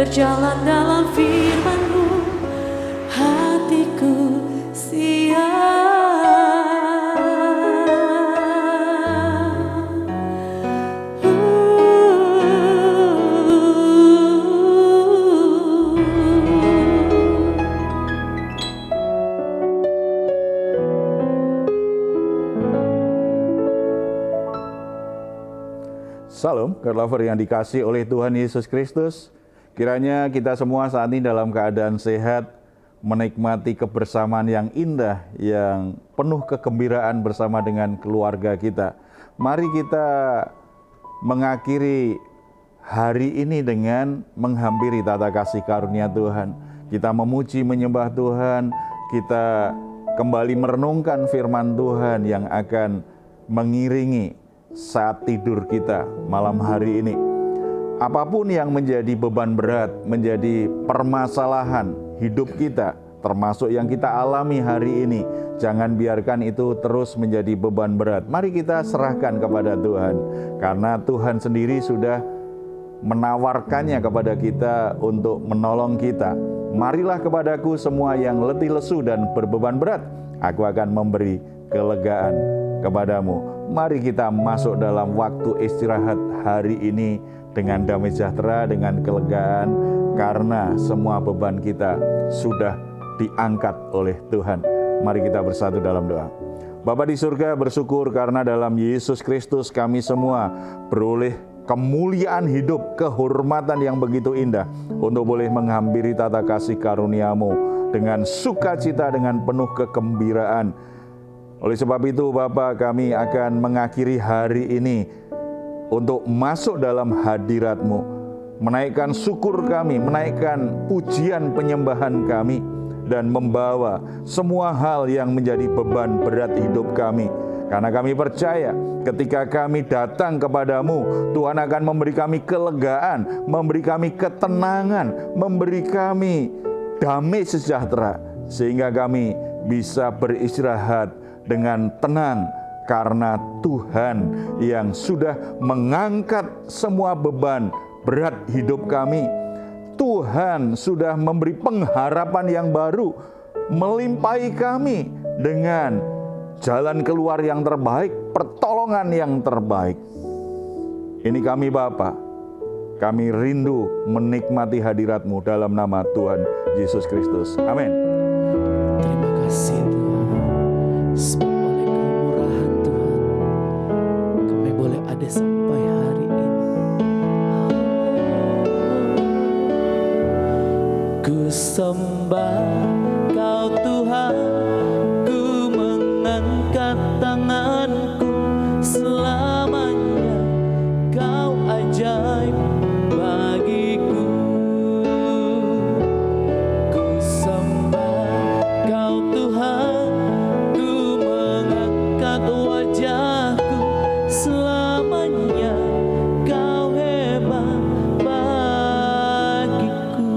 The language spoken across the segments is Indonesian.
berjalan dalam firman-Mu, hatiku siap. Salam, God lover yang dikasih oleh Tuhan Yesus Kristus. Kiranya kita semua saat ini dalam keadaan sehat, menikmati kebersamaan yang indah, yang penuh kegembiraan bersama dengan keluarga kita. Mari kita mengakhiri hari ini dengan menghampiri tata kasih karunia Tuhan. Kita memuji, menyembah Tuhan, kita kembali merenungkan firman Tuhan yang akan mengiringi saat tidur kita malam hari ini. Apapun yang menjadi beban berat, menjadi permasalahan hidup kita, termasuk yang kita alami hari ini, jangan biarkan itu terus menjadi beban berat. Mari kita serahkan kepada Tuhan, karena Tuhan sendiri sudah menawarkannya kepada kita untuk menolong kita. Marilah kepadaku semua yang letih lesu dan berbeban berat, aku akan memberi kelegaan kepadamu. Mari kita masuk dalam waktu istirahat hari ini dengan damai sejahtera, dengan kelegaan, karena semua beban kita sudah diangkat oleh Tuhan. Mari kita bersatu dalam doa. Bapa di surga, bersyukur karena dalam Yesus Kristus kami semua beroleh kemuliaan hidup, kehormatan yang begitu indah untuk boleh menghampiri tata kasih karunia-Mu dengan sukacita, dengan penuh kegembiraan. Oleh sebab itu Bapa, kami akan mengakhiri hari ini untuk masuk dalam hadirat-Mu, menaikkan syukur kami, menaikkan pujian penyembahan kami, dan membawa semua hal yang menjadi beban berat hidup kami. Karena kami percaya ketika kami datang kepadamu, Tuhan akan memberi kami kelegaan, memberi kami ketenangan, memberi kami damai sejahtera, sehingga kami bisa beristirahat dengan tenang, karena Tuhan yang sudah mengangkat semua beban berat hidup kami. Tuhan sudah memberi pengharapan yang baru, melimpahi kami dengan jalan keluar yang terbaik, pertolongan yang terbaik. Ini kami Bapa, kami rindu menikmati hadirat-Mu dalam nama Tuhan Yesus Kristus. Amin. Terima kasih Tuhan, sebab oleh kemurahan Tuhan kami boleh ada sampai hari ini. Ku sembah Kau Tuhan, ku mengangkat tanganku, selamanya Kau ajaib bagiku. Ku sembah Kau Tuhan, ku mengangkat wajahku, selamanya Kau hebat bagiku.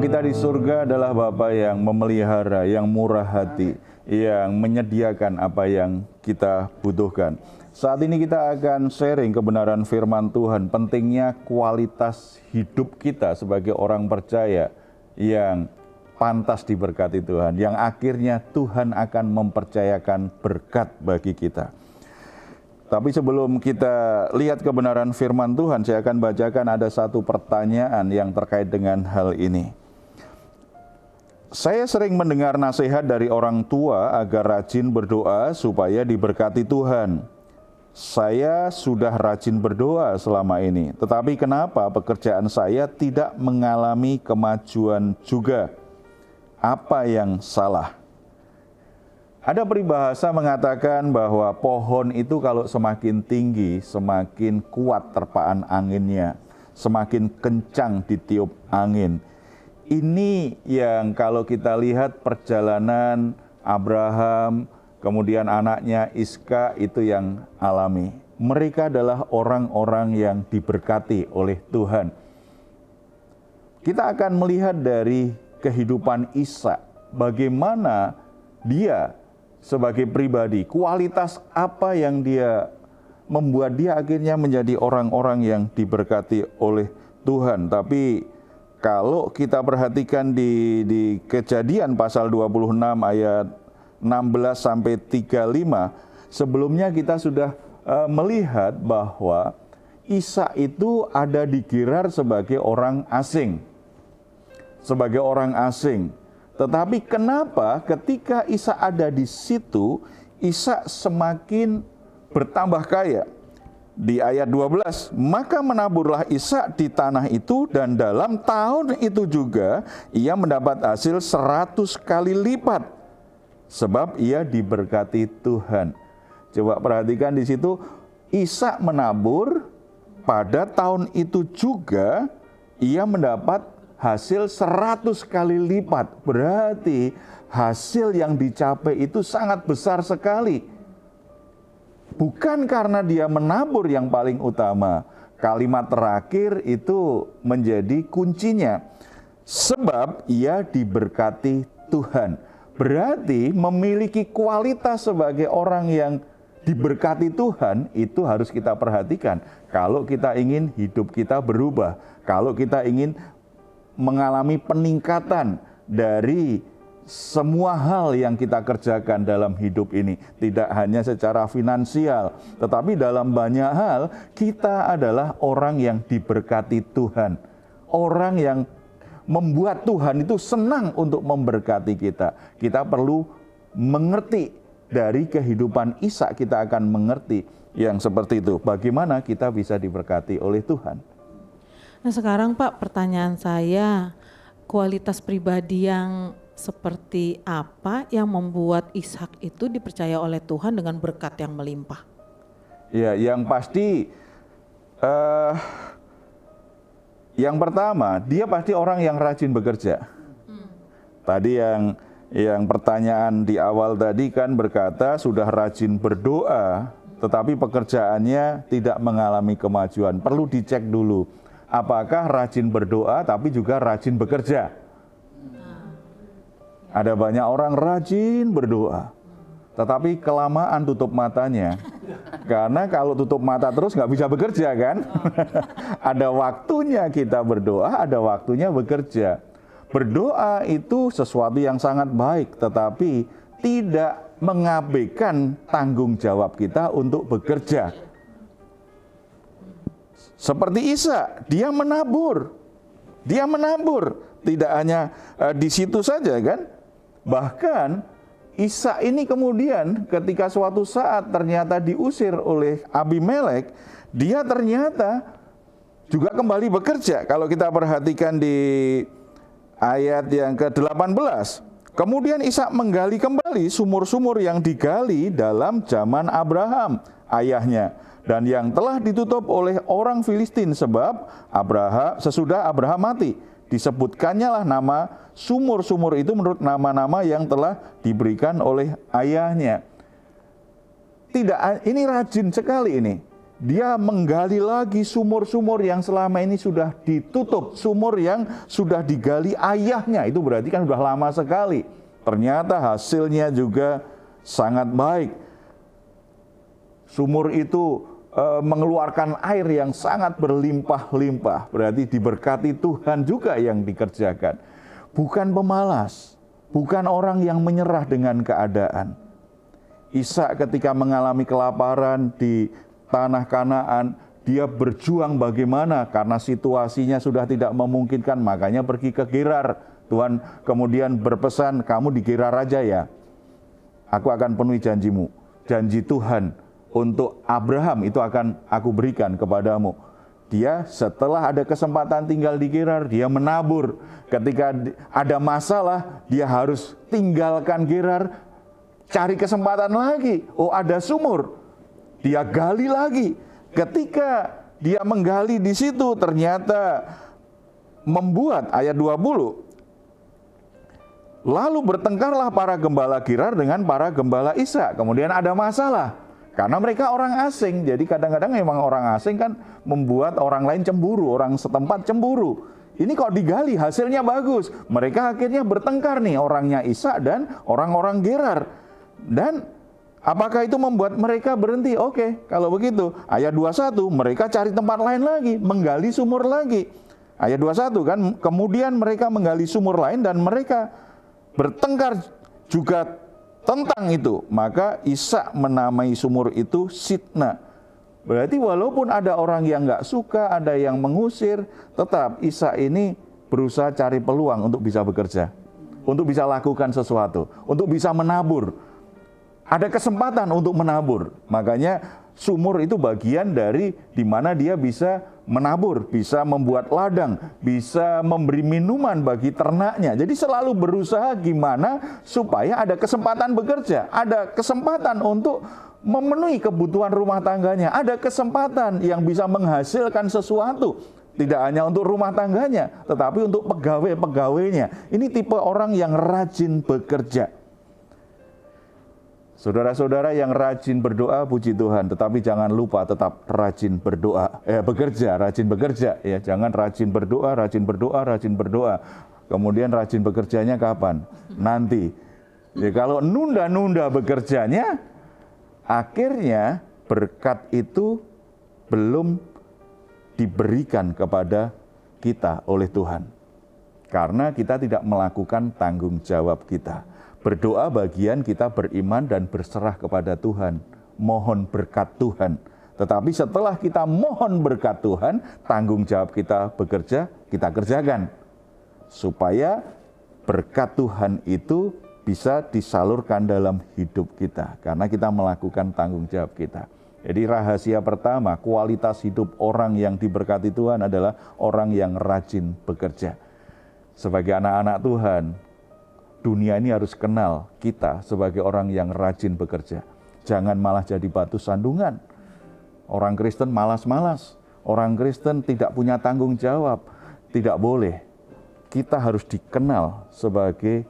Bapa kita di surga adalah Bapa yang memelihara, yang murah hati, yang menyediakan apa yang kita butuhkan. Saat ini kita akan sharing kebenaran firman Tuhan, pentingnya kualitas hidup kita sebagai orang percaya yang pantas diberkati Tuhan, yang akhirnya Tuhan akan mempercayakan berkat bagi kita. Tapi sebelum kita lihat kebenaran firman Tuhan, saya akan bacakan ada satu pertanyaan yang terkait dengan hal ini. Saya sering mendengar nasihat dari orang tua agar rajin berdoa supaya diberkati Tuhan. Saya sudah rajin berdoa selama ini, tetapi kenapa pekerjaan saya tidak mengalami kemajuan juga? Apa yang salah? Ada peribahasa mengatakan bahwa pohon itu kalau semakin tinggi, semakin kuat terpaan anginnya, semakin kencang ditiup angin. Ini yang kalau kita lihat perjalanan Abraham, kemudian anaknya Iska itu yang alami. Mereka adalah orang-orang yang diberkati oleh Tuhan. Kita akan melihat dari kehidupan Ishak, bagaimana dia sebagai pribadi, kualitas apa yang dia membuat dia akhirnya menjadi orang-orang yang diberkati oleh Tuhan. Tapi kalau kita perhatikan di Kejadian pasal 26 ayat 16 sampai 35, sebelumnya kita sudah melihat bahwa Ishak itu ada di Gerar sebagai orang asing. Sebagai orang asing. Tetapi kenapa ketika Ishak ada di situ, Ishak semakin bertambah kaya? Di ayat 12, maka menaburlah Ishak di tanah itu dan dalam tahun itu juga ia mendapat hasil 100 kali lipat. Sebab ia diberkati Tuhan. Coba perhatikan di situ, Ishak menabur, pada tahun itu juga ia mendapat hasil 100 kali lipat. Berarti hasil yang dicapai itu sangat besar sekali. Bukan karena dia menabur yang paling utama. Kalimat terakhir itu menjadi kuncinya. Sebab ia diberkati Tuhan. Berarti memiliki kualitas sebagai orang yang diberkati Tuhan itu harus kita perhatikan. Kalau kita ingin hidup kita berubah. Kalau kita ingin mengalami peningkatan dari semua hal yang kita kerjakan dalam hidup ini. Tidak hanya secara finansial, tetapi dalam banyak hal kita adalah orang yang diberkati Tuhan. Orang yang membuat Tuhan itu senang untuk memberkati kita. Kita perlu mengerti dari kehidupan Ishak, kita akan mengerti yang seperti itu. Bagaimana kita bisa diberkati oleh Tuhan. Nah sekarang Pak, pertanyaan saya, kualitas pribadi yang seperti apa yang membuat Ishak itu dipercaya oleh Tuhan dengan berkat yang melimpah? Ya, yang pasti yang pertama, dia pasti orang yang rajin bekerja. Tadi yang pertanyaan di awal tadi kan berkata sudah rajin berdoa, tetapi pekerjaannya tidak mengalami kemajuan. Perlu dicek dulu. Apakah rajin berdoa tapi juga rajin bekerja? Ada banyak orang rajin berdoa, tetapi kelamaan tutup matanya. Karena kalau tutup mata terus nggak bisa bekerja kan? Ada waktunya kita berdoa, ada waktunya bekerja. Berdoa itu sesuatu yang sangat baik, tetapi tidak mengabaikan tanggung jawab kita untuk bekerja. Seperti Ishak, dia menabur. Tidak hanya di situ saja kan. Bahkan Ishak ini kemudian ketika suatu saat ternyata diusir oleh Abimelek, dia ternyata juga kembali bekerja. Kalau kita perhatikan di ayat yang ke-18. Kemudian Ishak menggali kembali sumur-sumur yang digali dalam zaman Abraham, ayahnya. Dan yang telah ditutup oleh orang Filistin sebab sesudah Abraham mati. Disebutkannya lah nama sumur-sumur itu menurut nama-nama yang telah diberikan oleh ayahnya. Ini rajin sekali ini. dia menggali lagi sumur-sumur yang selama ini sudah ditutup, sumur yang sudah digali ayahnya. Itu berarti kan sudah lama sekali. Ternyata hasilnya juga sangat baik. Sumur itu mengeluarkan air yang sangat berlimpah-limpah. Berarti diberkati Tuhan juga yang dikerjakan. Bukan pemalas, bukan orang yang menyerah dengan keadaan. Ishak ketika mengalami kelaparan di tanah Kanaan, dia berjuang bagaimana karena situasinya sudah tidak memungkinkan, makanya pergi ke Gerar. Tuhan kemudian berpesan, kamu di Gerar aja ya, aku akan penuhi janjimu. Janji Tuhan untuk Abraham itu akan aku berikan kepadamu. Dia setelah ada kesempatan tinggal di Gerar, dia menabur. Ketika ada masalah, dia harus tinggalkan Gerar, cari kesempatan lagi. Oh, ada sumur, dia gali lagi. Ketika dia menggali di situ, ternyata membuat, ayat 20, lalu bertengkarlah para gembala Gerar dengan para gembala Ishak. Kemudian ada masalah, karena mereka orang asing. Jadi kadang-kadang memang orang asing kan membuat orang lain cemburu, orang setempat cemburu. Ini kok digali, hasilnya bagus. Mereka akhirnya bertengkar nih, orangnya Ishak dan orang-orang Gerar. Dan apakah itu membuat mereka berhenti? Oke, kalau begitu. Ayat 21, mereka cari tempat lain lagi, menggali sumur lagi. Ayat 21 kan, kemudian mereka menggali sumur lain dan mereka bertengkar juga tentang itu. Maka Ishak menamai sumur itu Sitna. Berarti walaupun ada orang yang gak suka, ada yang mengusir, tetap Ishak ini berusaha cari peluang untuk bisa bekerja, untuk bisa lakukan sesuatu, untuk bisa menabur. Ada kesempatan untuk menabur. Makanya sumur itu bagian dari di mana dia bisa menabur, bisa membuat ladang, bisa memberi minuman bagi ternaknya. Jadi selalu berusaha gimana supaya ada kesempatan bekerja, ada kesempatan untuk memenuhi kebutuhan rumah tangganya, ada kesempatan yang bisa menghasilkan sesuatu. Tidak hanya untuk rumah tangganya, tetapi untuk pegawai-pegawainya. Ini tipe orang yang rajin bekerja. Saudara-saudara yang rajin berdoa, puji Tuhan, tetapi jangan lupa tetap rajin berdoa, rajin bekerja, ya, jangan rajin berdoa, kemudian rajin bekerjanya kapan? Nanti. Ya, kalau nunda-nunda bekerjanya, akhirnya berkat itu belum diberikan kepada kita oleh Tuhan, karena kita tidak melakukan tanggung jawab kita. Berdoa bagian kita beriman dan berserah kepada Tuhan, mohon berkat Tuhan. Tetapi setelah kita mohon berkat Tuhan, tanggung jawab kita bekerja, kita kerjakan. Supaya berkat Tuhan itu bisa disalurkan dalam hidup kita, karena kita melakukan tanggung jawab kita. Jadi rahasia pertama, kualitas hidup orang yang diberkati Tuhan adalah orang yang rajin bekerja. Sebagai anak-anak Tuhan, dunia ini harus kenal kita sebagai orang yang rajin bekerja. Jangan malah jadi batu sandungan. Orang Kristen malas-malas. Orang Kristen tidak punya tanggung jawab. Tidak boleh. Kita harus dikenal sebagai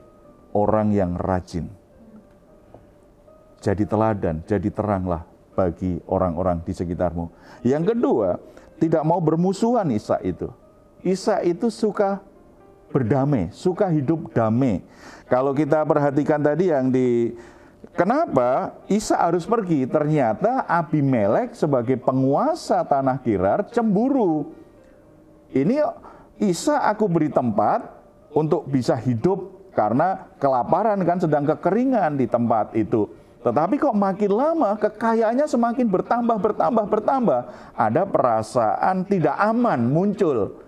orang yang rajin. Jadi teladan, jadi teranglah bagi orang-orang di sekitarmu. Yang kedua, tidak mau bermusuhan Ishak itu. Ishak itu suka berdamai, suka hidup damai. Kalau kita perhatikan tadi yang kenapa Ishak harus pergi? Ternyata Abimelek sebagai penguasa tanah Gerar cemburu. Ini Ishak aku beri tempat untuk bisa hidup karena kelaparan kan, sedang kekeringan di tempat itu. Tetapi kok makin lama kekayaannya semakin bertambah. Ada perasaan tidak aman muncul.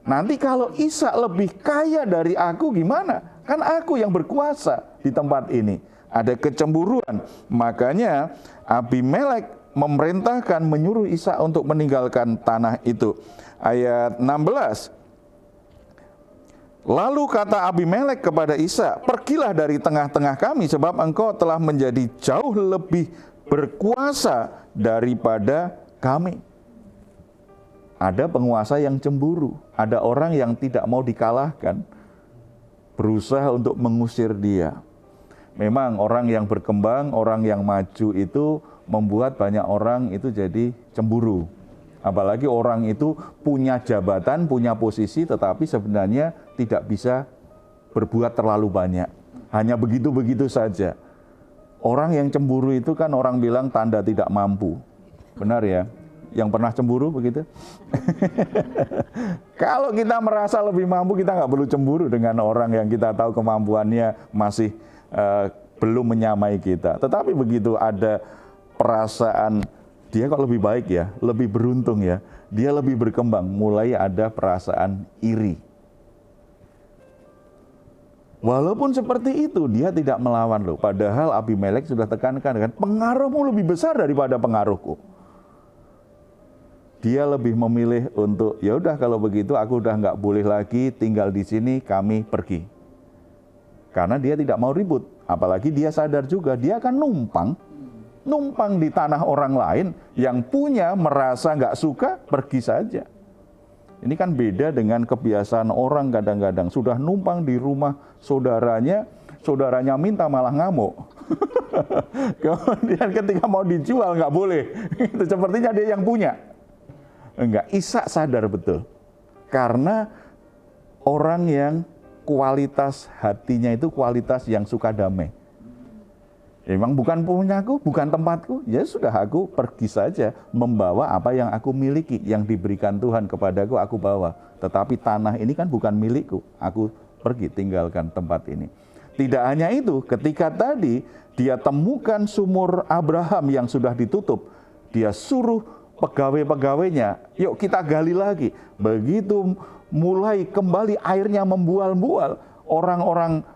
Nanti kalau Ishak lebih kaya dari aku gimana? Kan aku yang berkuasa di tempat ini. Ada kecemburuan. Makanya Abimelek memerintahkan, menyuruh Ishak untuk meninggalkan tanah itu. Ayat 16. Lalu kata Abimelek kepada Ishak, pergilah dari tengah-tengah kami sebab engkau telah menjadi jauh lebih berkuasa daripada kami. Ada penguasa yang cemburu, ada orang yang tidak mau dikalahkan, berusaha untuk mengusir dia. Memang orang yang berkembang, orang yang maju itu membuat banyak orang itu jadi cemburu. Apalagi orang itu punya jabatan, punya posisi, tetapi sebenarnya tidak bisa berbuat terlalu banyak. Hanya begitu-begitu saja. Orang yang cemburu itu kan orang bilang tanda tidak mampu. Benar ya? Yang pernah cemburu begitu? Kalau kita merasa lebih mampu, kita nggak perlu cemburu dengan orang yang kita tahu kemampuannya masih belum menyamai kita. Tetapi begitu ada perasaan dia kok lebih baik ya, lebih beruntung ya, dia lebih berkembang, mulai ada perasaan iri. Walaupun seperti itu, dia tidak melawan loh. Padahal Abimelek sudah tekankan kan, pengaruhmu lebih besar daripada pengaruhku. Dia lebih memilih untuk, ya udah kalau begitu aku udah nggak boleh lagi tinggal di sini, kami pergi. Karena dia tidak mau ribut. Apalagi dia sadar juga, dia akan numpang di tanah orang lain yang punya merasa nggak suka, pergi saja. Ini kan beda dengan kebiasaan orang kadang-kadang sudah numpang di rumah saudaranya minta malah ngamuk. Kemudian ketika mau dijual nggak boleh. Itu sepertinya dia yang punya. Enggak, Ishak sadar betul. Karena orang yang kualitas hatinya itu kualitas yang suka damai. Memang bukan punyaku, bukan tempatku, ya sudah aku pergi saja membawa apa yang aku miliki, yang diberikan Tuhan kepadaku aku bawa. Tetapi tanah ini kan bukan milikku, aku pergi tinggalkan tempat ini. Tidak hanya itu, ketika tadi dia temukan sumur Abraham yang sudah ditutup, dia suruh pegawai-pegawainya, yuk kita gali lagi. Begitu mulai kembali airnya membual-bual, orang-orang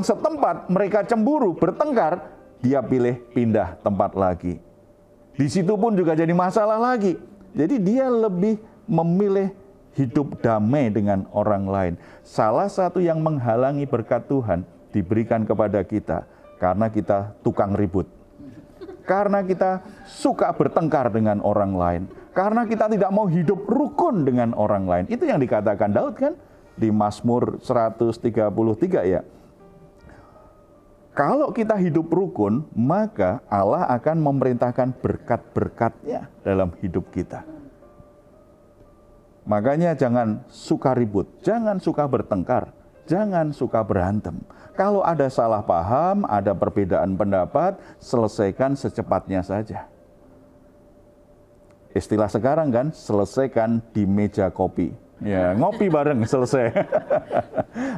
setempat, mereka cemburu, bertengkar, dia pilih pindah tempat lagi. Di situ pun juga jadi masalah lagi. Jadi dia lebih memilih hidup damai dengan orang lain. Salah satu yang menghalangi berkat Tuhan diberikan kepada kita, karena kita tukang ribut. Karena kita suka bertengkar dengan orang lain. Karena kita tidak mau hidup rukun dengan orang lain. Itu yang dikatakan Daud kan? Di Mazmur 133 ya. Kalau kita hidup rukun, maka Allah akan memerintahkan berkat-berkat-Nya dalam hidup kita. Makanya jangan suka ribut, jangan suka bertengkar, jangan suka berantem. Kalau ada salah paham, ada perbedaan pendapat, selesaikan secepatnya saja. Istilah sekarang kan, selesaikan di meja kopi. Ya, ngopi bareng selesai.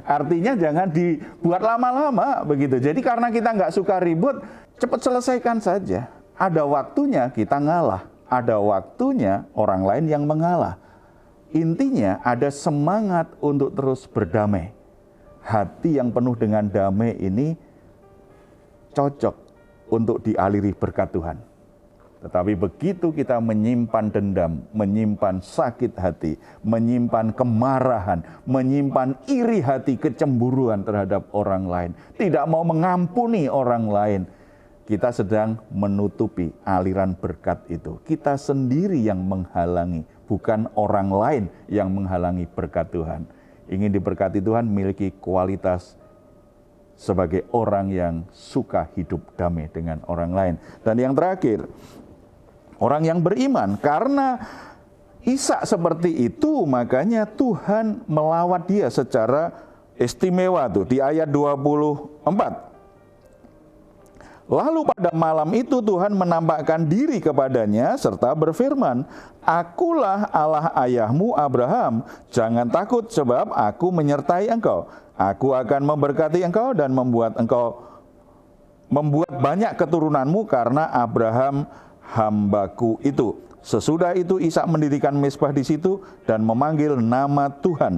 Artinya jangan dibuat lama-lama begitu. Jadi karena kita nggak suka ribut, cepat selesaikan saja. Ada waktunya kita ngalah, ada waktunya orang lain yang mengalah. Intinya ada semangat untuk terus berdamai. Hati yang penuh dengan damai ini cocok untuk dialiri berkat Tuhan. Tetapi begitu kita menyimpan dendam, menyimpan sakit hati, menyimpan kemarahan, menyimpan iri hati, kecemburuan terhadap orang lain, tidak mau mengampuni orang lain, kita sedang menutupi aliran berkat itu. Kita sendiri yang menghalangi, bukan orang lain yang menghalangi berkat Tuhan. Ingin diberkati Tuhan, miliki kualitas sebagai orang yang suka hidup damai dengan orang lain. Dan yang terakhir, orang yang beriman. Karena Ishak seperti itu, makanya Tuhan melawat dia secara istimewa tuh di ayat 24. Lalu pada malam itu Tuhan menampakkan diri kepadanya serta berfirman, "Akulah Allah ayahmu Abraham, jangan takut sebab aku menyertai engkau. Aku akan memberkati engkau dan membuat banyak keturunanmu karena Abraham hambaku itu." Sesudah itu Ishak mendirikan mezbah di situ dan memanggil nama Tuhan.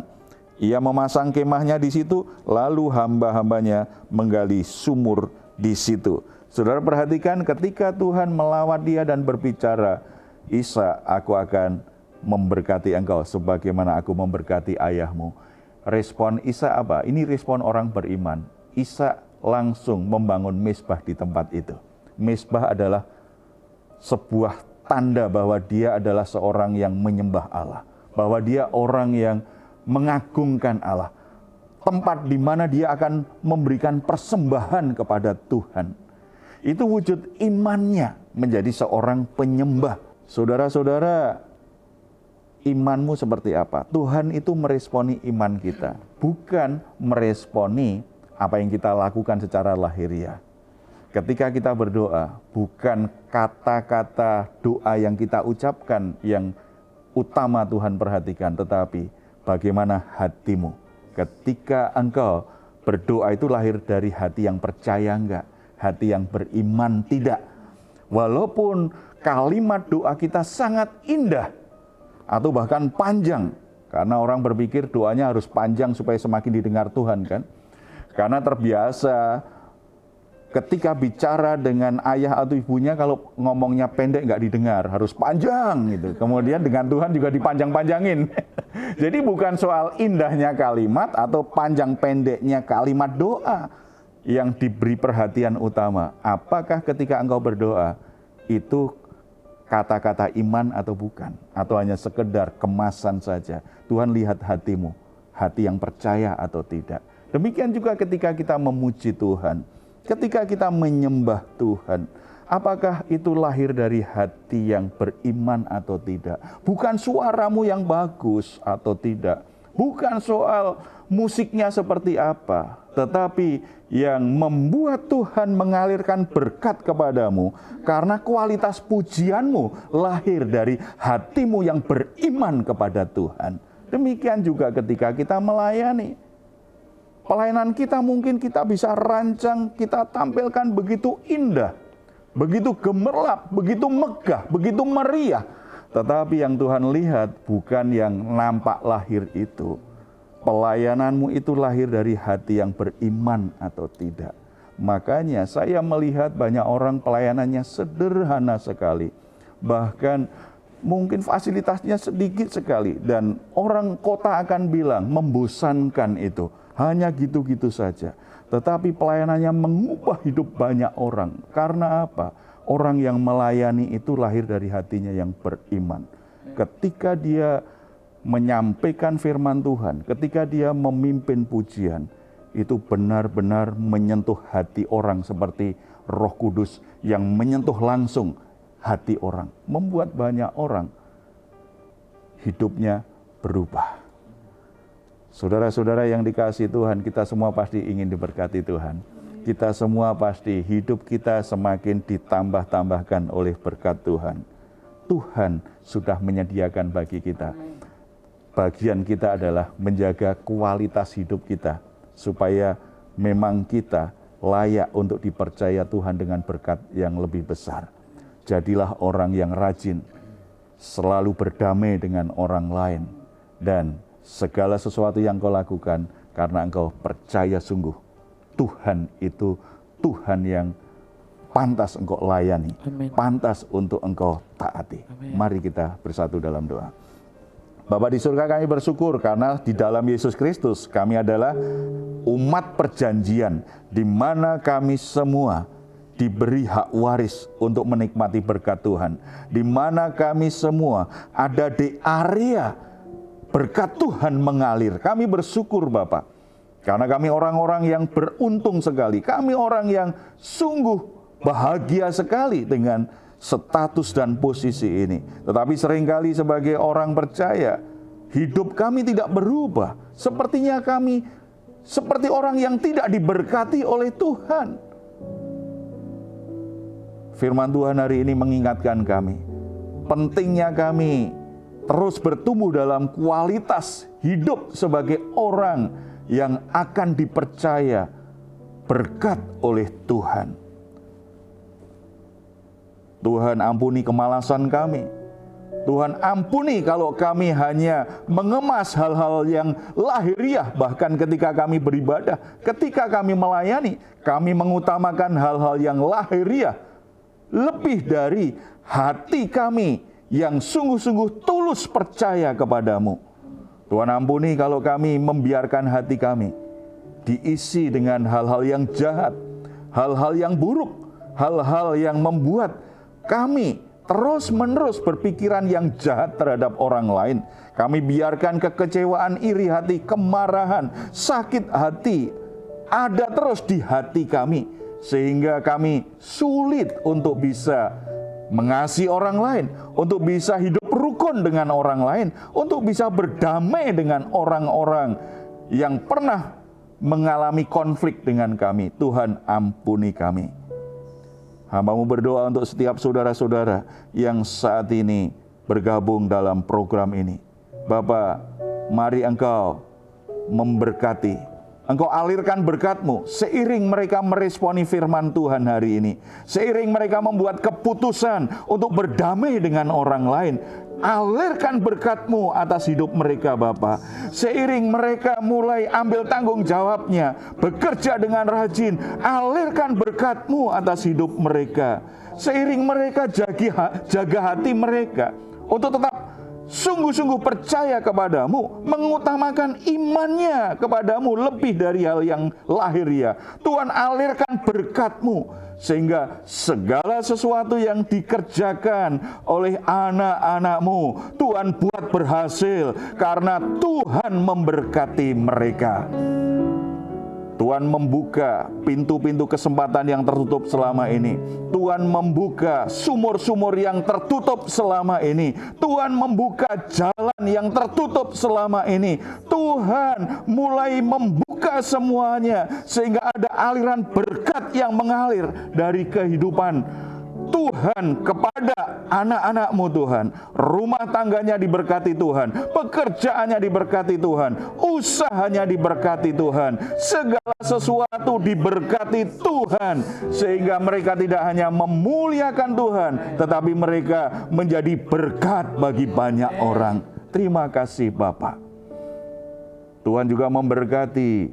Ia memasang kemahnya di situ, lalu hamba-hambanya menggali sumur di situ. Saudara perhatikan ketika Tuhan melawat dia dan berbicara, "Ishak, aku akan memberkati engkau sebagaimana aku memberkati ayahmu." Respon Ishak apa? Ini respon orang beriman. Ishak langsung membangun mezbah di tempat itu. Mezbah adalah sebuah tanda bahwa dia adalah seorang yang menyembah Allah, bahwa dia orang yang mengagungkan Allah. Tempat di mana dia akan memberikan persembahan kepada Tuhan. Itu wujud imannya menjadi seorang penyembah. Saudara-saudara, imanmu seperti apa? Tuhan itu meresponi iman kita, bukan meresponi apa yang kita lakukan secara lahiriah. Ketika kita berdoa, bukan kata-kata doa yang kita ucapkan yang utama Tuhan perhatikan, tetapi bagaimana hatimu. Ketika engkau berdoa itu lahir dari hati yang percaya enggak? Hati yang beriman tidak? Walaupun kalimat doa kita sangat indah atau bahkan panjang, karena orang berpikir doanya harus panjang supaya semakin didengar Tuhan kan? Karena terbiasa ketika bicara dengan ayah atau ibunya, kalau ngomongnya pendek nggak didengar, harus panjang gitu. Kemudian dengan Tuhan juga dipanjang-panjangin. Jadi bukan soal indahnya kalimat atau panjang pendeknya kalimat doa yang diberi perhatian utama. Apakah ketika engkau berdoa itu kata-kata iman atau bukan? Atau hanya sekedar kemasan saja? Tuhan lihat hatimu, hati yang percaya atau tidak. Demikian juga ketika kita memuji Tuhan. Ketika kita menyembah Tuhan, apakah itu lahir dari hati yang beriman atau tidak? Bukan suaramu yang bagus atau tidak. Bukan soal musiknya seperti apa. Tetapi yang membuat Tuhan mengalirkan berkat kepadamu karena kualitas pujianmu lahir dari hatimu yang beriman kepada Tuhan. Demikian juga ketika kita melayani. Pelayanan kita mungkin kita bisa rancang, kita tampilkan begitu indah, begitu gemerlap, begitu megah, begitu meriah. Tetapi yang Tuhan lihat bukan yang nampak lahir itu. Pelayananmu itu lahir dari hati yang beriman atau tidak. Makanya saya melihat banyak orang pelayanannya sederhana sekali. Bahkan mungkin fasilitasnya sedikit sekali. Dan orang kota akan bilang membosankan itu. Hanya gitu-gitu saja. Tetapi pelayanannya mengubah hidup banyak orang. Karena apa? Orang yang melayani itu lahir dari hatinya yang beriman. Ketika dia menyampaikan firman Tuhan, ketika dia memimpin pujian, itu benar-benar menyentuh hati orang seperti Roh Kudus yang menyentuh langsung hati orang. Membuat banyak orang hidupnya berubah. Saudara-saudara yang dikasihi Tuhan, kita semua pasti ingin diberkati Tuhan. Kita semua pasti hidup kita semakin ditambah-tambahkan oleh berkat Tuhan. Tuhan sudah menyediakan bagi kita. Bagian kita adalah menjaga kualitas hidup kita, supaya memang kita layak untuk dipercaya Tuhan dengan berkat yang lebih besar. Jadilah orang yang rajin, selalu berdamai dengan orang lain, dan segala sesuatu yang kau lakukan karena engkau percaya sungguh Tuhan itu Tuhan yang pantas engkau layani, Amin. pantas untuk engkau taati. Amin. Mari kita bersatu dalam doa. Bapa di surga, kami bersyukur karena di dalam Yesus Kristus kami adalah umat perjanjian, di mana kami semua diberi hak waris untuk menikmati berkat Tuhan, di mana kami semua ada di area berkat Tuhan mengalir. Kami bersyukur Bapa, karena kami orang-orang yang beruntung sekali. Kami orang yang sungguh bahagia sekali dengan status dan posisi ini. Tetapi seringkali sebagai orang percaya, hidup kami tidak berubah. Sepertinya kami seperti orang yang tidak diberkati oleh Tuhan. Firman Tuhan hari ini mengingatkan kami, pentingnya kami terus bertumbuh dalam kualitas hidup sebagai orang yang akan dipercaya berkat oleh Tuhan. Tuhan ampuni kemalasan kami. Tuhan ampuni kalau kami hanya mengemas hal-hal yang lahiriah. Bahkan ketika kami beribadah, ketika kami melayani, kami mengutamakan hal-hal yang lahiriah lebih dari hati kami yang sungguh-sungguh tulus percaya kepadamu. Tuhan ampuni kalau kami membiarkan hati kami diisi dengan hal-hal yang jahat, hal-hal yang buruk, hal-hal yang membuat kami terus-menerus berpikiran yang jahat terhadap orang lain. Kami biarkan kekecewaan, iri hati, kemarahan, sakit hati ada terus di hati kami. sehingga kami sulit untuk bisa mengasihi orang lain, untuk bisa hidup rukun dengan orang lain, untuk bisa berdamai dengan orang-orang yang pernah mengalami konflik dengan kami. Tuhan, ampuni kami. Hamba-Mu berdoa untuk setiap saudara-saudara yang saat ini bergabung dalam program ini. Bapa, mari Engkau memberkati. Engkau alirkan berkat-Mu seiring mereka meresponi firman Tuhan hari ini. Seiring mereka membuat keputusan untuk berdamai dengan orang lain. Alirkan berkat-Mu atas hidup mereka Bapa. Seiring mereka mulai ambil tanggung jawabnya, bekerja dengan rajin, alirkan berkat-Mu atas hidup mereka. Seiring mereka jaga hati mereka untuk tetap sungguh-sungguh percaya kepadamu, mengutamakan imannya kepadamu lebih dari hal yang lahiriah. Tuhan, alirkan berkat-Mu sehingga segala sesuatu yang dikerjakan oleh anak-anak-Mu, Tuhan buat berhasil karena Tuhan memberkati mereka. Tuhan membuka pintu-pintu kesempatan yang tertutup selama ini. Tuhan membuka sumur-sumur yang tertutup selama ini. Tuhan membuka jalan yang tertutup selama ini. Tuhan mulai membuka semuanya sehingga ada aliran berkat yang mengalir dari kehidupan Tuhan kepada anak-anak-Mu Tuhan. Rumah tangganya diberkati Tuhan, pekerjaannya diberkati Tuhan, usahanya diberkati Tuhan, segala sesuatu diberkati Tuhan, sehingga mereka tidak hanya memuliakan Tuhan, tetapi mereka menjadi berkat bagi banyak orang. Terima kasih Bapa. Tuhan juga memberkati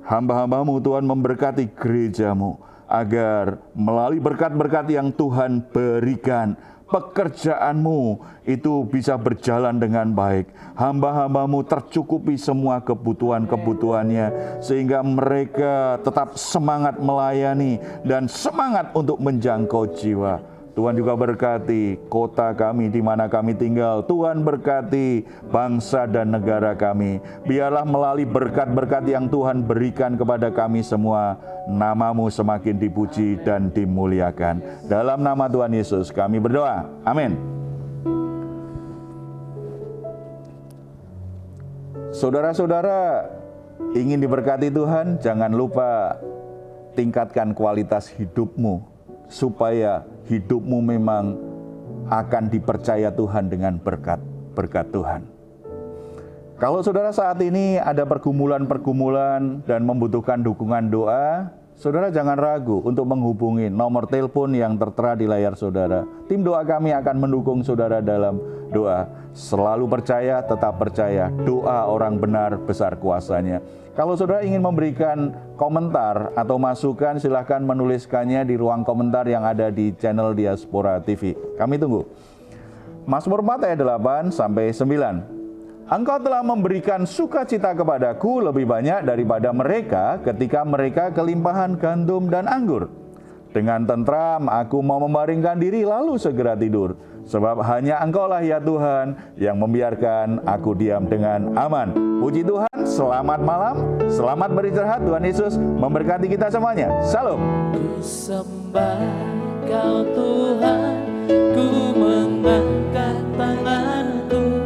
hamba-hamba-Mu, Tuhan memberkati gereja-Mu, agar melalui berkat-berkat yang Tuhan berikan, pekerjaan-Mu itu bisa berjalan dengan baik. Hamba-hamba-Mu tercukupi semua kebutuhan-kebutuhannya, sehingga mereka tetap semangat melayani dan semangat untuk menjangkau jiwa. Tuhan juga berkati kota kami di mana kami tinggal. Tuhan berkati bangsa dan negara kami. Biarlah melalui berkat-berkat yang Tuhan berikan kepada kami semua, nama-Mu semakin dipuji dan dimuliakan. Dalam nama Tuhan Yesus kami berdoa. Amin. Saudara-saudara ingin diberkati Tuhan, jangan lupa tingkatkan kualitas hidupmu, supaya hidupmu memang akan dipercaya Tuhan dengan berkat Tuhan. Kalau saudara saat ini ada pergumulan-pergumulan dan membutuhkan dukungan doa, saudara jangan ragu untuk menghubungi nomor telepon yang tertera di layar saudara. Tim doa kami akan mendukung saudara dalam doa. Selalu percaya, tetap percaya, doa orang benar besar kuasanya. Kalau saudara ingin memberikan komentar atau masukan, silahkan menuliskannya di ruang komentar yang ada di channel Diaspora TV. Kami tunggu. Mazmur 4 ayat 8 sampai 9. Engkau telah memberikan sukacita kepadaku lebih banyak daripada mereka ketika mereka kelimpahan gandum dan anggur. Dengan tentram aku mau membaringkan diri lalu segera tidur. Sebab hanya Engkaulah ya Tuhan yang membiarkan aku diam dengan aman. Puji Tuhan, selamat malam, selamat beristirahat. Tuhan Yesus memberkati kita semuanya. Salam. Ku sembah Kau Tuhan, ku mengangkat tanganku